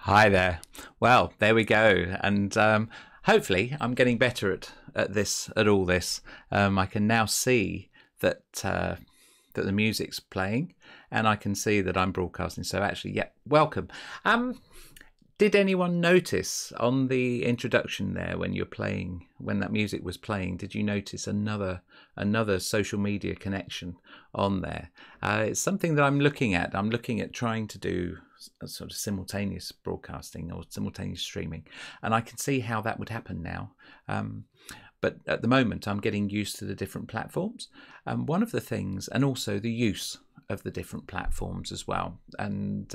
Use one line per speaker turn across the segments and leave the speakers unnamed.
Hi there. Well, there we go. And hopefully I'm getting better at all this. I can now see that that the music's playing, and I can see that I'm broadcasting. So actually, yeah, welcome. Did anyone notice on the introduction there when that music was playing, did you notice another social media connection on there? It's something that I'm looking at. I'm looking at trying to do a sort of simultaneous broadcasting or simultaneous streaming, and I can see how that would happen now. But at the moment, I'm getting used to the different platforms. One of the things, and also the use of the different platforms as well, and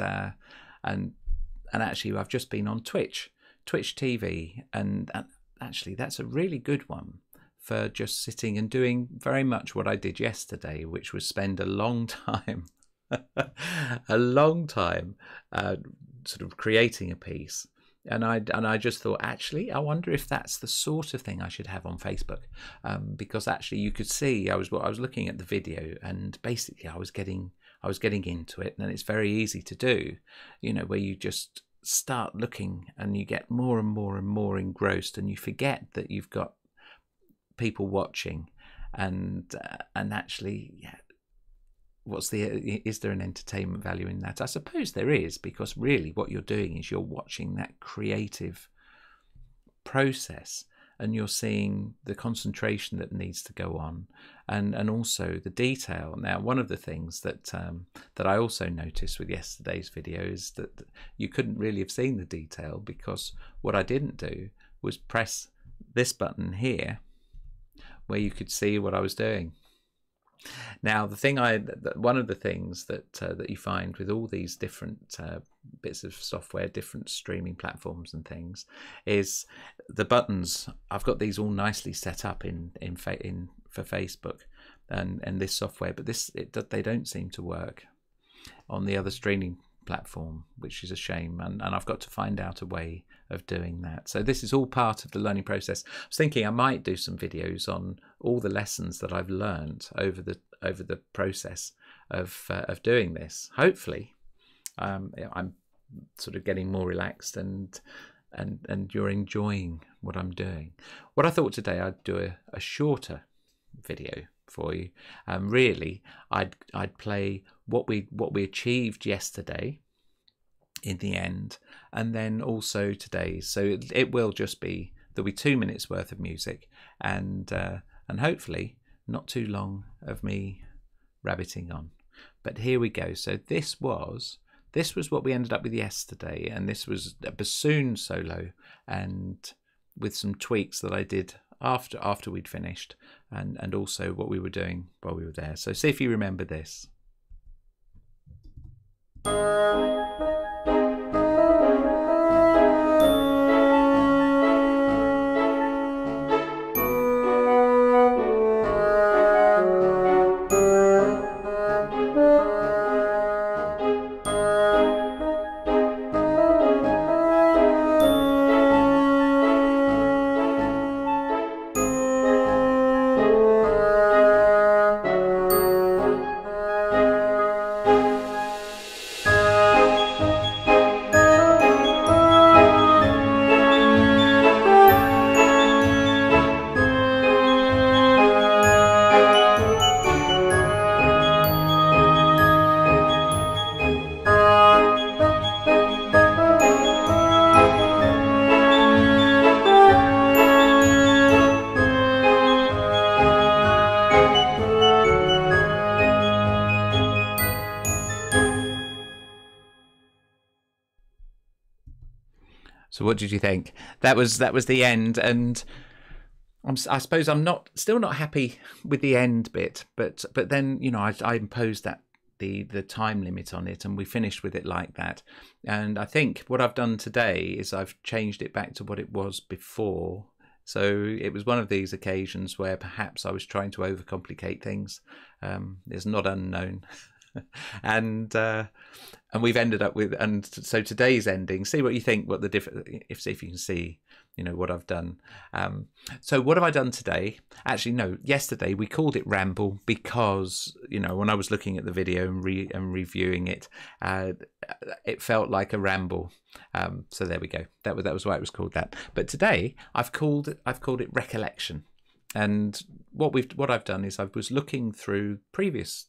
actually, I've just been on Twitch TV, and actually, that's a really good one for just sitting and doing very much what I did yesterday, which was spend a long time, sort of creating a piece. And I just thought, actually, I wonder if that's the sort of thing I should have on Facebook, because actually, you could see I was looking at the video, and basically, I was getting into it, and it's very easy to do, where you just start looking and you get more and more and more engrossed, and you forget that you've got people watching, and actually, yeah, is there an entertainment value in that? I suppose there is, because really what you're doing is you're watching that creative process, and you're seeing the concentration that needs to go on, and also the detail. Now, one of the things that I also noticed with yesterday's video is that you couldn't really have seen the detail, because what I didn't do was press this button here where you could see what I was doing. Now, one of the things that you find with all these different bits of software, different streaming platforms and things, is the buttons. I've got these all nicely set up for Facebook and this software, but they don't seem to work on the other streaming platform, which is a shame, and I've got to find out a way of doing that. So this is all part of the learning process. I was thinking I might do some videos on all the lessons that I've learned over the process of doing this. Hopefully, I'm sort of getting more relaxed, and you're enjoying what I'm doing. What I thought today, I'd do a shorter video for you. Really, I'd play what we achieved yesterday in the end, and then also today. So it will just be, there'll be 2 minutes worth of music, and hopefully not too long of me rabbiting on. But here we go. So this was what we ended up with yesterday, and this was a bassoon solo, and with some tweaks that I did after we'd finished, and also what we were doing while we were there. So see if you remember this. So what did you think? That was the end, and I suppose I'm still not happy with the end bit, but then, you know, I imposed that the time limit on it, and we finished with it like that. And I think what I've done today is I've changed it back to what it was before. So it was one of these occasions where perhaps I was trying to overcomplicate things. It's not unknown. and we've ended up with, and so today's ending, see what you think, what the difference, if you can see, you know, what I've done. So what have I done today? Actually, no, yesterday we called it Ramble because, you know, when I was looking at the video and reviewing it, it felt like a ramble. So there we go. That was why it was called that. But today I've called it Recollection. And what I've done is I was looking through previous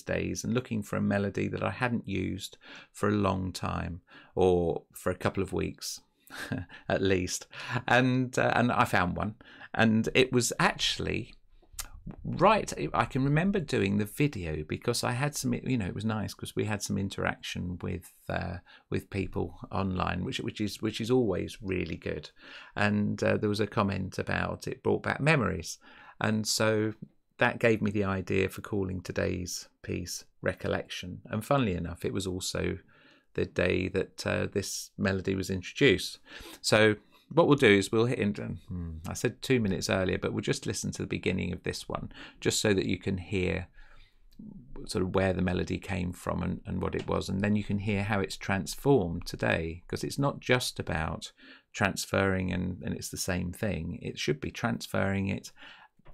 days and looking for a melody that I hadn't used for a long time, or for a couple of weeks at least, and I found one, and it was actually right. I can remember doing the video because I had some, you know, it was nice because we had some interaction with people online, which is always really good. And there was a comment about it brought back memories, and so that gave me the idea for calling today's piece Recollection. And funnily enough, it was also the day that this melody was introduced. So what we'll do is we'll hit into, I said 2 minutes earlier, but we'll just listen to the beginning of this one, just so that you can hear sort of where the melody came from and what it was, and then you can hear how it's transformed today, because it's not just about transferring and it's the same thing. It should be transferring it,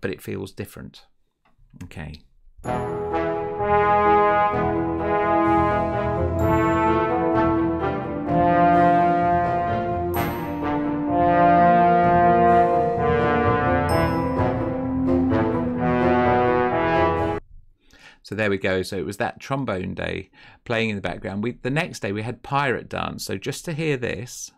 but it feels different. Okay. So there we go. So it was that trombone day playing in the background. The next day we had pirate dance. So just to hear this.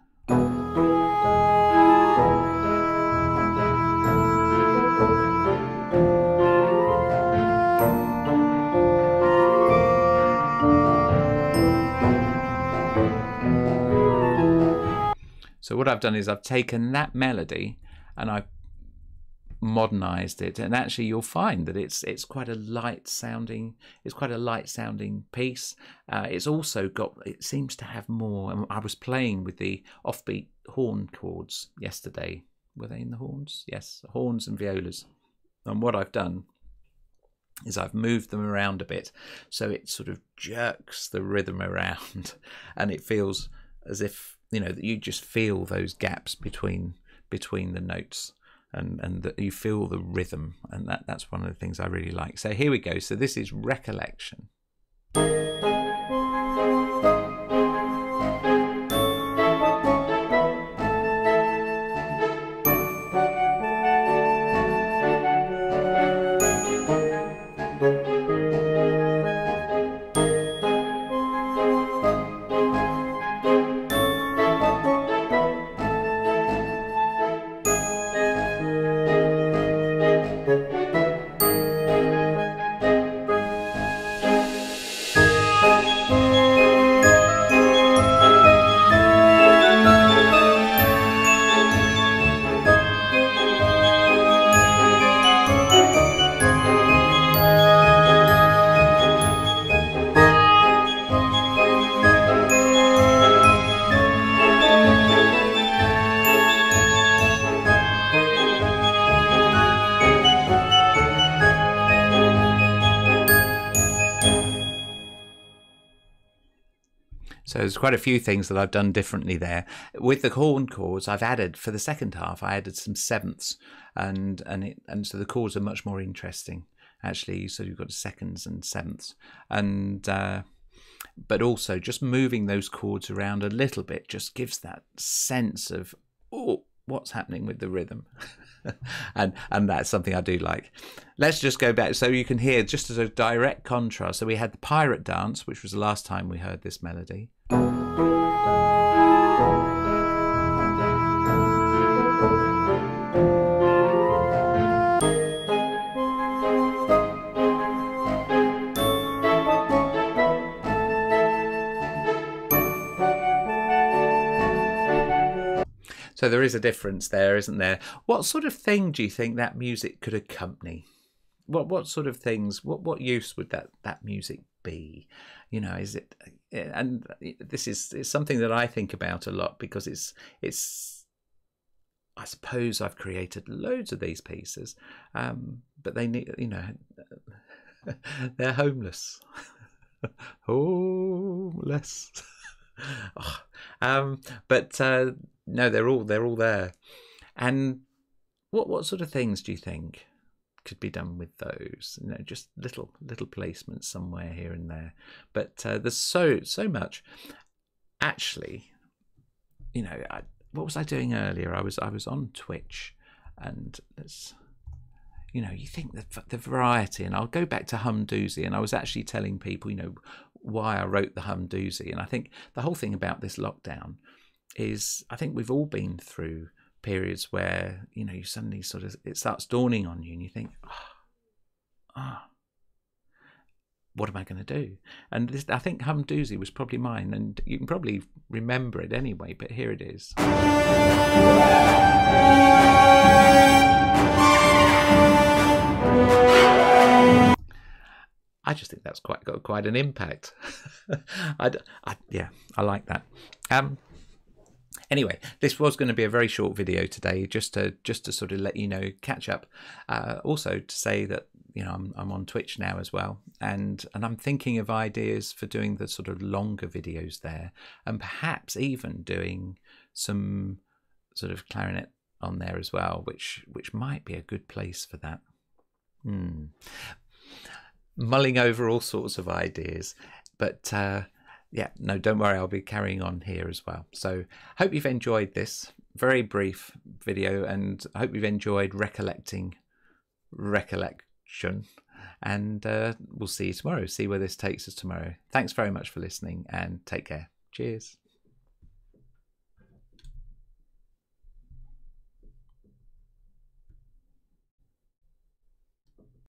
So what I've done is I've taken that melody and I've modernized it, and actually you'll find that it's quite a light sounding piece. It's also got, it seems to have more. I was playing with the offbeat horn chords yesterday. Were they in the horns? Yes, horns and violas. And what I've done is I've moved them around a bit, so it sort of jerks the rhythm around, and it feels as if, you know, that you just feel those gaps between the notes, and that you feel the rhythm, and that's one of the things I really like. So here we go. So this is Recollection. So there's quite a few things that I've done differently there. With the horn chords, I've added, for the second half, I added some sevenths, and so the chords are much more interesting, actually. So you've got seconds and sevenths, and but also just moving those chords around a little bit just gives that sense of, oh, what's happening with the rhythm. and that's something I do like. Let's just go back so you can hear just as a direct contrast. So we had the pirate dance, which was the last time we heard this melody. So there is a difference there, isn't there? What sort of thing do you think that music could accompany? What sort of things? What use would that music be? You know, is it? And this is it's something that I think about a lot, because it's. I suppose I've created loads of these pieces, but they need, you know, they're homeless. Homeless. Oh. But no, they're all there. And what sort of things do you think could be done with those? You know, just little placements somewhere here and there. But there's so much. Actually, you know, what was I doing earlier? I was on Twitch, and it's, you know, you think the variety, and I'll go back to Humdoozy, and I was actually telling people, you know, why I wrote the Humdoozy, and I think the whole thing about this lockdown is, I think we've all been through periods where, you know, you suddenly sort of, it starts dawning on you, and you think, what am I going to do? And this, I think Humdoozy was probably mine, and you can probably remember it anyway, but here it is. I just think that's got quite an impact. Yeah, I like that. Anyway, this was going to be a very short video today, just to sort of let you know, catch up. Also to say that, you know, I'm on Twitch now as well, and I'm thinking of ideas for doing the sort of longer videos there, and perhaps even doing some sort of clarinet on there as well, which might be a good place for that. Mulling over all sorts of ideas, but yeah, no, don't worry, I'll be carrying on here as well. So hope you've enjoyed this very brief video, and I hope you've enjoyed recollection, and we'll see you tomorrow, see where this takes us tomorrow. Thanks very much for listening, and take care. Cheers.